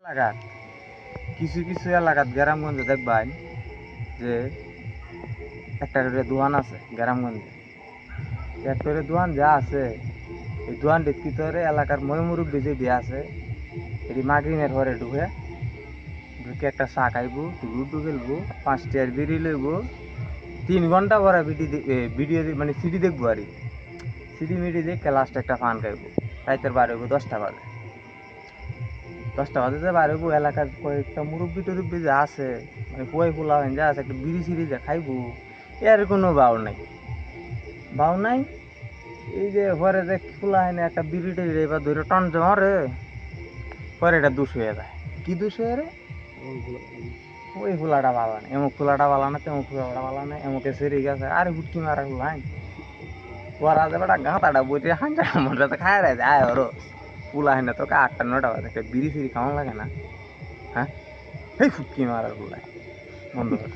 এলাকাত কিছু কিছু এলাকাত গ্রামগঞ্জে দেখবেন যে একটা করে দোকান আছে গ্রামগঞ্জে। একটা করে দোকান যা আছে এই দোকানটির ভিতরে এলাকার মই মুরব্বী যে আছে এটি মাগরিনের ঘরে ঢুকে ঢুকে একটা চা খাইব, লুডু খেলবো, 5 টার বিড়ি লইব, 3 ঘন্টা পরে ভিডিও মানে সিডি দেখবো আর সিডি মিডি দেখে লাস্টে একটা পান খাইবো। রাইতের বার হইব 10টা বাজে। 10টা বাজে যে বার হইব এলাকার কয়েকটা মুরব্বী টুরব্বী যে আছে মানে কুয়াই খোলা হয় যা আছে একটা বিড়ি সিড়ি যে খাইবো এর কোনো বাউ নাই। বাউ নাই এই যে ঘরে যে খোলা হয় না একটা বিড়ি টেড়ি এবার ধরে টান রে পরে এটা দুষ হয়ে যায়। কি দুষ হয়ে রে? ওই খোলাটা ভালো না, এমুক খোলাটা ভালো না, তেমুক খোলাটা ভালো না, এমুকে সেরে গেছে আরে হুটকি মারা খোলাই ওরা যে বেটা গাঁতাটা বইতে হাঁটা মনটা খায় রে যায় ওরও খোলা হয় না তোকে 8টা 9টা বাজে একটা বিড়ি ফিড়ি খাওয়ান লাগে না? হ্যাঁ এই হুটকি মারা খোলায় বন্ধ করে